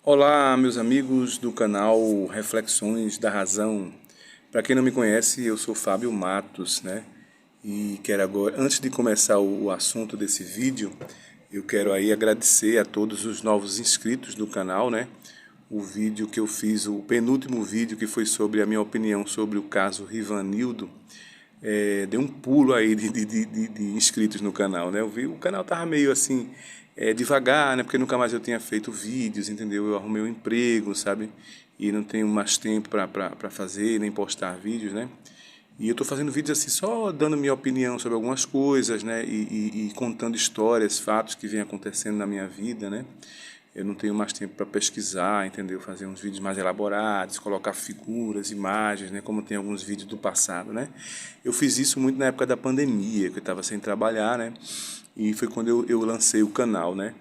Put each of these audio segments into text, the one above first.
Olá, meus amigos do canal Reflexões da Razão. Para quem não me conhece, eu sou Fábio Matos, né? E quero agora, antes de começar o assunto desse vídeo, eu quero aí agradecer a todos os novos inscritos do canal, né? O vídeo que eu fiz, o penúltimo vídeo que foi sobre a minha opinião sobre o caso Rivanildo, deu um pulo aí de inscritos no canal, né? Eu vi, o canal tava meio assim, devagar, né? Porque nunca mais eu tinha feito vídeos, entendeu? Eu arrumei um emprego, sabe? E não tenho mais tempo para fazer, nem postar vídeos, né? E eu estou fazendo vídeos assim, só dando minha opinião sobre algumas coisas, né? E contando histórias, fatos que vêm acontecendo na minha vida, né? Eu não tenho mais tempo para pesquisar, entendeu? Fazer uns vídeos mais elaborados, colocar figuras, imagens, né? Como tem alguns vídeos do passado, né? Eu fiz isso muito na época da pandemia, que eu estava sem trabalhar, né? E foi quando eu lancei o canal, né?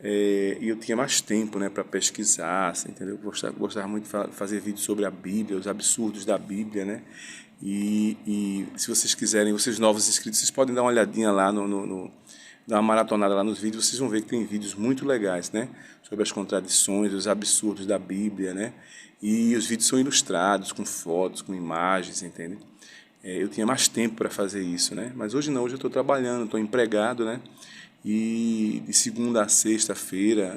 E eu tinha mais tempo, né, para pesquisar, assim, entendeu? Eu gostava muito de fazer vídeos sobre a Bíblia, os absurdos da Bíblia, né? E se vocês quiserem, vocês novos inscritos, vocês podem dar uma olhadinha lá dar uma maratonada lá nos vídeos, vocês vão ver que tem vídeos muito legais, né? Sobre as contradições, os absurdos da Bíblia, né? E os vídeos são ilustrados, com fotos, com imagens, entende? Eu tinha mais tempo para fazer isso, né? Mas hoje não, hoje eu estou trabalhando, estou empregado, né? E de segunda a sexta-feira,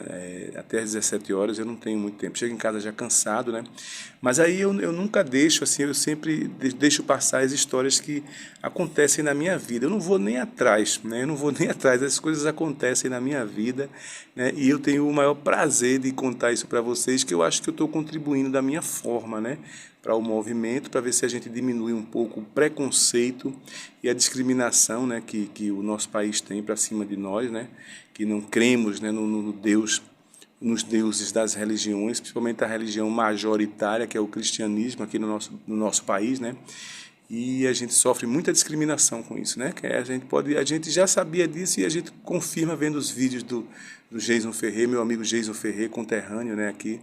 até às 17 horas, eu não tenho muito tempo. Chego em casa já cansado, né? Mas aí eu nunca deixo, assim, eu sempre deixo passar as histórias que acontecem na minha vida. Eu não vou nem atrás, né? Eu não vou nem atrás, as coisas acontecem na minha vida, né? E eu tenho o maior prazer de contar isso para vocês, que eu acho que eu estou contribuindo da minha forma, né? Para o movimento, para ver se a gente diminui um pouco o preconceito e a discriminação, né, que o nosso país tem para cima de nós, né, que não cremos, né, no Deus, nos deuses das religiões, principalmente a religião majoritária, que é o cristianismo aqui no nosso país, né, e a gente sofre muita discriminação com isso, né, que a gente já sabia disso e a gente confirma vendo os vídeos do Jason Ferrer, meu amigo Jason Ferrer, conterrâneo, né, aqui.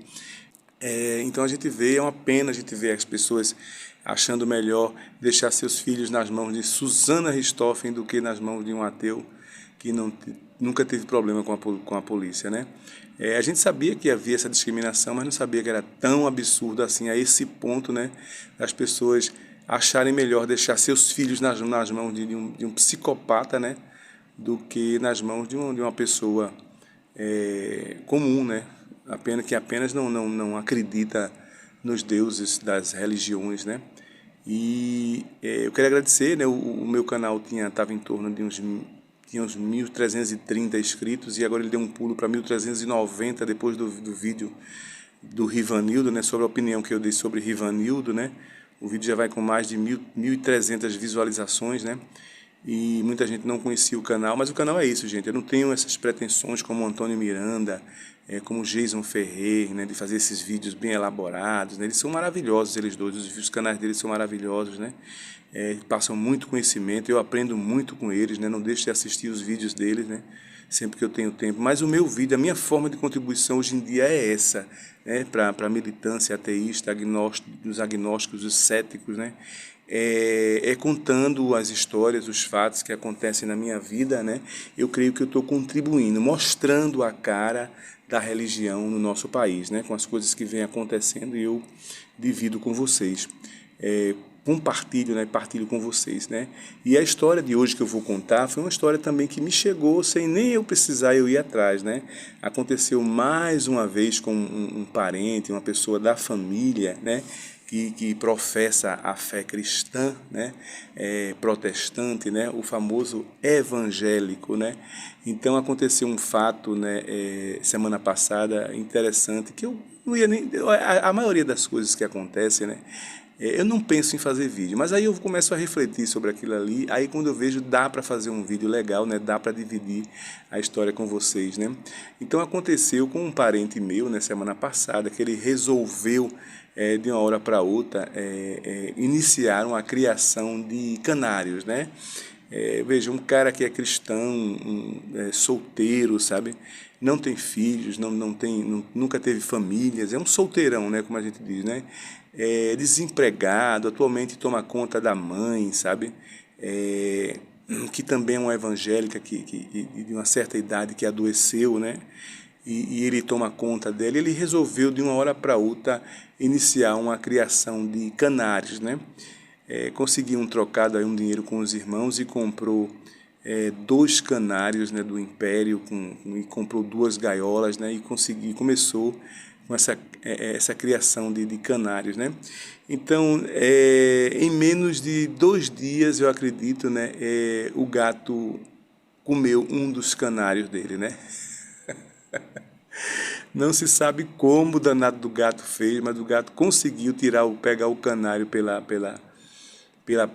Então a gente vê, é uma pena a gente ver as pessoas achando melhor deixar seus filhos nas mãos de Susana Richthofen do que nas mãos de um ateu que nunca teve problema com a polícia, né? A gente sabia que havia essa discriminação, mas não sabia que era tão absurdo assim, a esse ponto, né? As pessoas acharem melhor deixar seus filhos nas mãos de um psicopata, né? Do que nas mãos de uma pessoa comum, né? Que apenas não acredita nos deuses das religiões, né? E eu quero agradecer, né? O meu canal estava em torno de tinha uns 1.330 inscritos e agora ele deu um pulo para 1.390 depois do vídeo do Rivanildo, né? Sobre a opinião que eu dei sobre Rivanildo, né? O vídeo já vai com mais de 1.300 visualizações, né? E muita gente não conhecia o canal, mas o canal é isso, gente. Eu não tenho essas pretensões como o Antônio Miranda, como o Jason Ferrer, né, de fazer esses vídeos bem elaborados, né? Eles são maravilhosos, eles dois, os canais deles são maravilhosos, né? Passam muito conhecimento, eu aprendo muito com eles, né? Não deixo de assistir os vídeos deles, né? Sempre que eu tenho tempo. Mas o meu vídeo, a minha forma de contribuição hoje em dia é essa, né? Para a militância ateísta, os agnósticos, os céticos, né? Contando as histórias, os fatos que acontecem na minha vida, né? Eu creio que eu estou contribuindo, mostrando a cara da religião no nosso país, né? Com as coisas que vêm acontecendo e eu divido com vocês. Compartilho, né? Partilho com vocês, né? E a história de hoje que eu vou contar foi uma história também que me chegou sem nem eu precisar eu ir atrás, né? Aconteceu mais uma vez com um parente, uma pessoa da família, né? Que professa a fé cristã, né, protestante, né, o famoso evangélico, né. Então aconteceu um fato, né, semana passada interessante que eu não ia nem a maioria das coisas que acontecem, né, eu não penso em fazer vídeo, mas aí eu começo a refletir sobre aquilo ali, aí quando eu vejo dá para fazer um vídeo legal, né, dá para dividir a história com vocês, né. Então aconteceu com um parente meu, né, semana passada, que ele resolveu de uma hora para outra iniciaram a criação de canários, né? Veja, um cara que é cristão, solteiro, sabe? Não tem filhos, nunca teve famílias, é um solteirão, né? Como a gente diz, né? Desempregado, atualmente toma conta da mãe, sabe? Que também é uma evangélica de uma certa idade que adoeceu, né? e ele toma conta dela. Ele resolveu de uma hora para outra iniciar uma criação de canários, né? Conseguiu um trocado, aí, um dinheiro com os irmãos e comprou 2 canários, né, do Império e comprou 2 gaiolas, né, e começou com essa criação de canários, né? Então, em menos de 2 dias, eu acredito, né, o gato comeu um dos canários dele, né? Não se sabe como o danado do gato fez, mas o gato conseguiu pegar o canário pela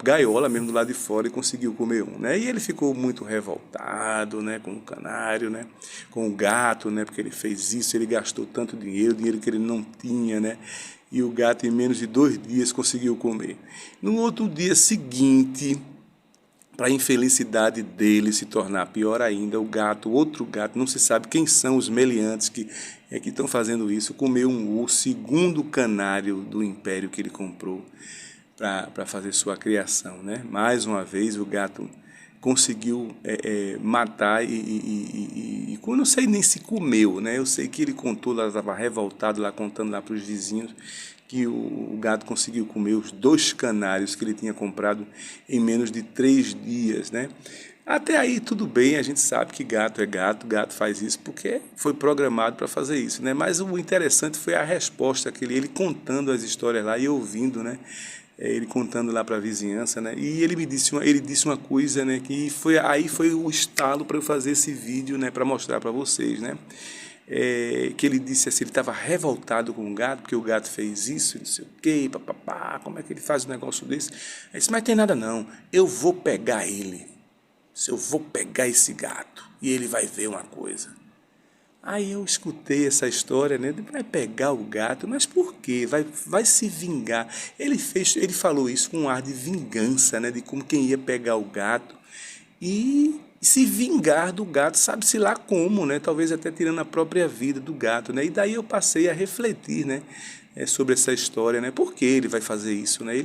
gaiola mesmo do lado de fora e conseguiu comer um, né? E ele ficou muito revoltado, né, com o canário, né, com o gato, né, porque ele fez isso, ele gastou tanto dinheiro que ele não tinha, né? E o gato em menos de 2 dias conseguiu comer. No outro dia seguinte, para a infelicidade dele se tornar pior ainda, outro gato, não se sabe quem são os meliantes que estão fazendo isso, comeu o segundo canário do Império que ele comprou para fazer sua criação, né? Mais uma vez o gato conseguiu matar e eu não sei nem se comeu, né? Eu sei que ele contou, lá estava revoltado lá contando lá para os vizinhos que o gato conseguiu comer os 2 canários que ele tinha comprado em menos de 3 dias, né? Até aí tudo bem, a gente sabe que gato é gato, gato faz isso porque foi programado para fazer isso, né? Mas o interessante foi a resposta que ele contando as histórias lá e ouvindo, né? Ele contando lá para a vizinhança, né? E ele disse uma coisa, né? Que foi o estalo para eu fazer esse vídeo, né? Para mostrar para vocês, né? Que ele disse assim, ele estava revoltado com o gato, porque o gato fez isso, não sei o quê, papapá, como é que ele faz um negócio desse? Ele disse, mas tem nada não, eu vou pegar ele, eu vou pegar esse gato, e ele vai ver uma coisa. Aí eu escutei essa história, né? Vai pegar o gato, mas por quê? Vai se vingar. Ele falou isso com um ar de vingança, né? De como quem ia pegar o gato e se vingar do gato, sabe-se lá como, né? Talvez até tirando a própria vida do gato, né? E daí eu passei a refletir, né? Sobre essa história, né? Por que ele vai fazer isso, né?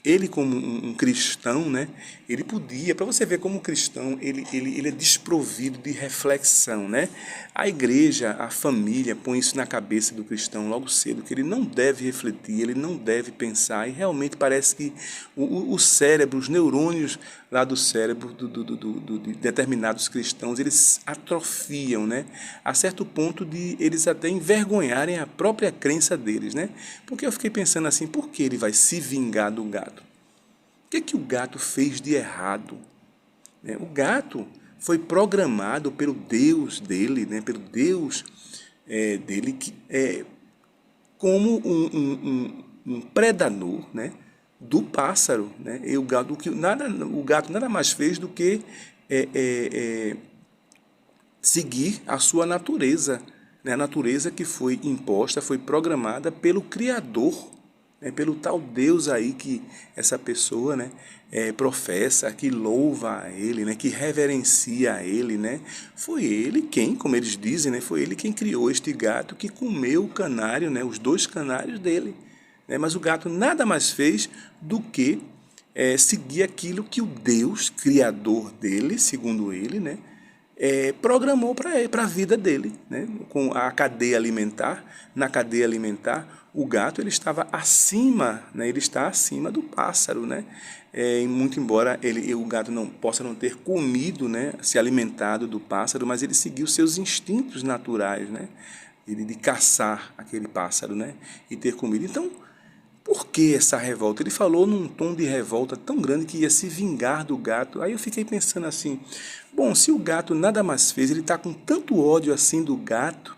Ele como um cristão, né? Ele podia, para você ver como cristão, ele é desprovido de reflexão, né? A igreja, a família põe isso na cabeça do cristão logo cedo, que ele não deve refletir, ele não deve pensar, e realmente parece que o cérebro, os neurônios lá do cérebro de determinados cristãos, eles atrofiam, né? A certo ponto de eles até envergonharem a própria crença deles, né? Porque eu fiquei pensando assim, por que ele vai se vingar do gato? O que o gato fez de errado? O gato foi programado pelo Deus dele, né? Pelo Deus dele, como um predador, né? Do pássaro, né? E o gato nada mais fez do que seguir a sua natureza, né? A natureza que foi imposta, foi programada pelo Criador, né? Pelo tal Deus aí que essa pessoa, né? Professa, que louva a ele, né? Que reverencia a ele, né? Foi ele quem, como eles dizem, né? Foi ele quem criou este gato que comeu o canário, né? Os 2 canários dele, né? Mas o gato nada mais fez do que seguir aquilo que o Deus, criador dele, segundo ele, né? Programou para a vida dele, né? Com a cadeia alimentar. Na cadeia alimentar, o gato ele estava acima, né? Ele está acima do pássaro, né? Muito embora o gato possa não ter comido, né? Se alimentado do pássaro, mas ele seguiu seus instintos naturais, né? De caçar aquele pássaro, né? E ter comido. Então, por que essa revolta? Ele falou num tom de revolta tão grande que ia se vingar do gato. Aí eu fiquei pensando assim, bom, se o gato nada mais fez, ele está com tanto ódio assim do gato,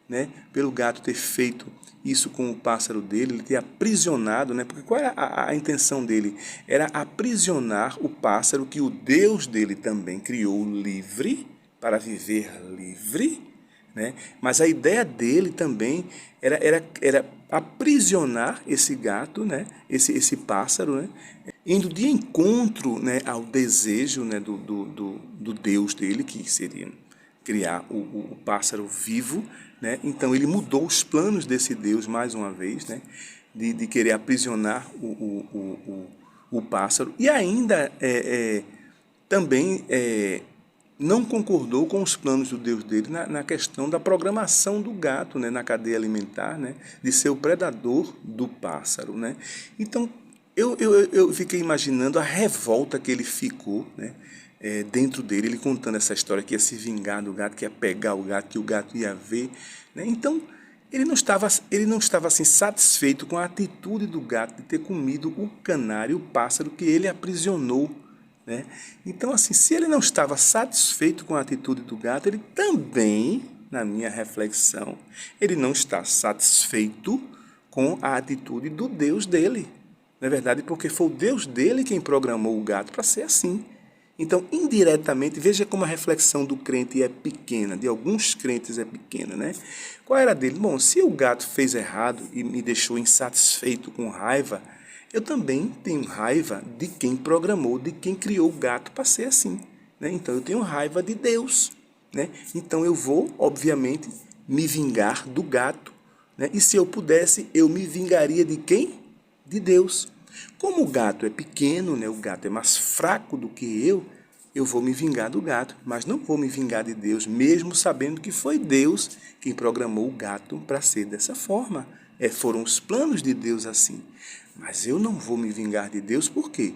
né? Pelo gato ter feito isso com o pássaro dele, ele ter aprisionado, né? Porque qual era a intenção dele? Era aprisionar o pássaro que o Deus dele também criou livre, para viver livre, né? Mas a ideia dele também era aprisionar esse gato, né? esse pássaro, né? Indo de encontro, né? Ao desejo, né? do Deus dele, que seria criar o pássaro vivo, né? Então ele mudou os planos desse Deus mais uma vez, né? de querer aprisionar o pássaro e ainda também não concordou com os planos do Deus dele na questão da programação do gato, né, na cadeia alimentar, né, de ser o predador do pássaro, né? Então, eu fiquei imaginando a revolta que ele ficou, né, dentro dele, ele contando essa história que ia se vingar do gato, que ia pegar o gato, que o gato ia ver, né? Então, ele não estava assim, satisfeito com a atitude do gato de ter comido o canário, o pássaro que ele aprisionou, né? Então, assim, se ele não estava satisfeito com a atitude do gato, ele também, na minha reflexão, ele não está satisfeito com a atitude do Deus dele. Não é verdade? Porque foi o Deus dele quem programou o gato para ser assim. Então, indiretamente, veja como a reflexão do crente é pequena, de alguns crentes é pequena, né? Qual era a dele? Bom, se o gato fez errado e me deixou insatisfeito, com raiva, eu também tenho raiva de quem programou, de quem criou o gato para ser assim, né? Então, eu tenho raiva de Deus, né? Então, eu vou, obviamente, me vingar do gato, né? E se eu pudesse, eu me vingaria de quem? De Deus. Como o gato é pequeno, né, o gato é mais fraco do que eu vou me vingar do gato, mas não vou me vingar de Deus, mesmo sabendo que foi Deus quem programou o gato para ser dessa forma. Foram os planos de Deus assim. Mas eu não vou me vingar de Deus, por quê?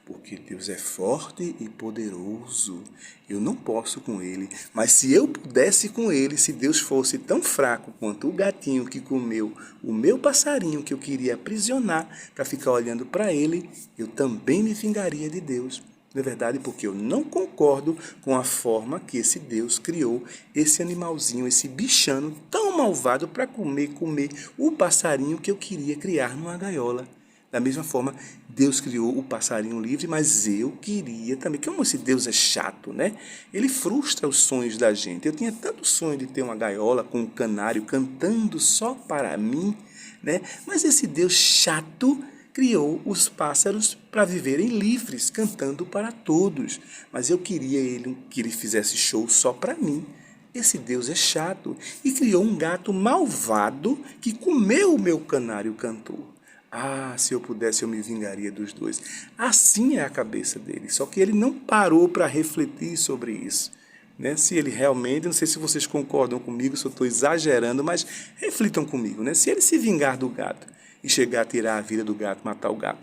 Porque Deus é forte e poderoso. Eu não posso com ele. Mas se eu pudesse com ele, se Deus fosse tão fraco quanto o gatinho que comeu o meu passarinho que eu queria aprisionar para ficar olhando para ele, eu também me vingaria de Deus. Na verdade, porque eu não concordo com a forma que esse Deus criou esse animalzinho, esse bichano tão malvado para comer o passarinho que eu queria criar numa gaiola. Da mesma forma, Deus criou o passarinho livre, mas eu queria também. Como esse Deus é chato, né? Ele frustra os sonhos da gente. Eu tinha tanto sonho de ter uma gaiola com um canário cantando só para mim, né? Mas esse Deus chato criou os pássaros para viverem livres, cantando para todos. Mas eu queria que ele fizesse show só para mim. Esse Deus é chato e criou um gato malvado que comeu o meu canário cantor. Ah, se eu pudesse, eu me vingaria dos dois. Assim é a cabeça dele. Só que ele não parou para refletir sobre isso, né? Se ele realmente, não sei se vocês concordam comigo, se eu estou exagerando, mas reflitam comigo, né? Se ele se vingar do gato e chegar a tirar a vida do gato, matar o gato,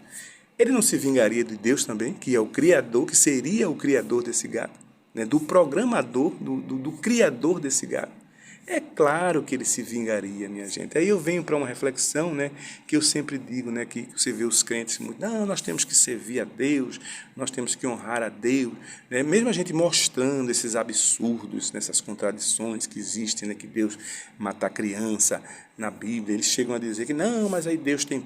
ele não se vingaria de Deus também, que é o Criador, que seria o Criador desse gato, né? Do programador, do Criador desse gato. É claro que ele se vingaria, minha gente. Aí eu venho para uma reflexão, né, que eu sempre digo, né, que você vê os crentes muito, não, nós temos que servir a Deus, nós temos que honrar a Deus, né? Mesmo a gente mostrando esses absurdos, nessas contradições que existem, né, que Deus mata a criança na Bíblia, eles chegam a dizer que não, mas aí Deus tem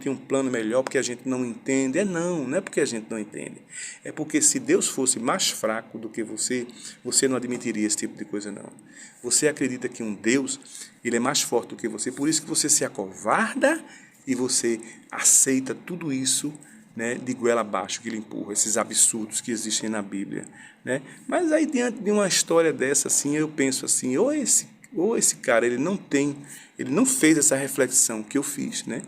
um plano melhor porque a gente não entende. Não é porque a gente não entende. É porque se Deus fosse mais fraco do que você, você não admitiria esse tipo de coisa, não. Você acredita que um Deus, ele é mais forte do que você, por isso que você se acovarda e você aceita tudo isso, né, de goela abaixo que ele empurra, esses absurdos que existem na Bíblia, né? Mas aí diante de uma história dessa, assim, eu penso assim, ou esse cara, ele não fez essa reflexão que eu fiz, né?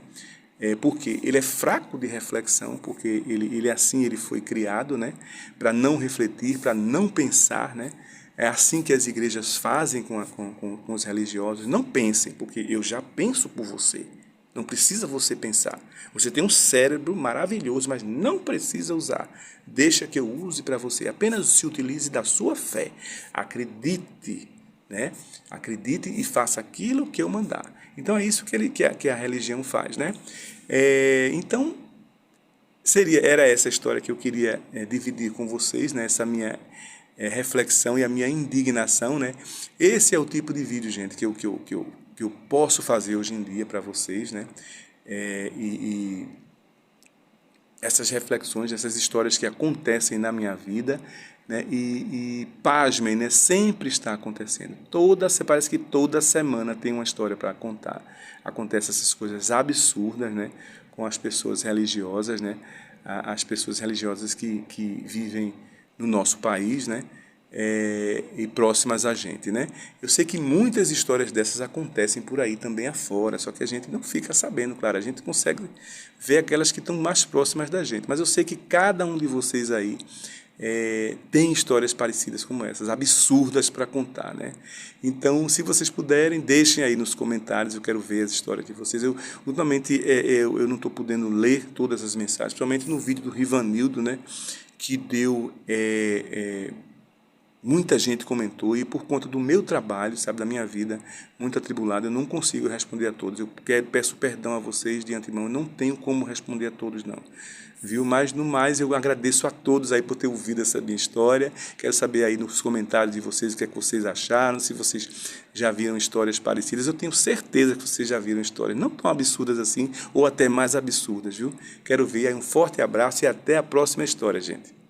Porque ele é fraco de reflexão, porque ele foi criado, né? Para não refletir, para não pensar, né? É assim que as igrejas fazem com os religiosos. Não pensem, porque eu já penso por você. Não precisa você pensar. Você tem um cérebro maravilhoso, mas não precisa usar. Deixa que eu use para você. Apenas se utilize da sua fé. Acredite, né? Acredite e faça aquilo que eu mandar. Então é isso que a religião faz, né? Então era essa história que eu queria dividir com vocês, né? Essa minha reflexão e a minha indignação, né? Esse é o tipo de vídeo, gente, que eu posso fazer hoje em dia para vocês, né? E essas reflexões, essas histórias que acontecem na minha vida, né? E pasmem, né? Sempre está acontecendo. Parece que toda semana tem uma história para contar. Acontecem essas coisas absurdas, né? Com as pessoas religiosas, né? As pessoas religiosas que vivem no nosso país, né? E próximas a gente, né? Eu sei que muitas histórias dessas acontecem por aí também afora, só que a gente não fica sabendo, claro, a gente consegue ver aquelas que estão mais próximas da gente, mas eu sei que cada um de vocês aí tem histórias parecidas como essas, absurdas para contar, né? Então, se vocês puderem, deixem aí nos comentários, eu quero ver as histórias de vocês. Ultimamente, eu não estou podendo ler todas as mensagens, principalmente no vídeo do Rivanildo, né? Que deu... muita gente comentou e por conta do meu trabalho, sabe, da minha vida muito atribulada, eu não consigo responder a todos. Eu peço perdão a vocês de antemão, eu não tenho como responder a todos não, viu? Mas no mais eu agradeço a todos aí por ter ouvido essa minha história. Quero saber aí nos comentários de vocês o que é que vocês acharam, se vocês já viram histórias parecidas. Eu tenho certeza que vocês já viram histórias não tão absurdas assim ou até mais absurdas, viu? Quero ver aí, um forte abraço e até a próxima história, gente.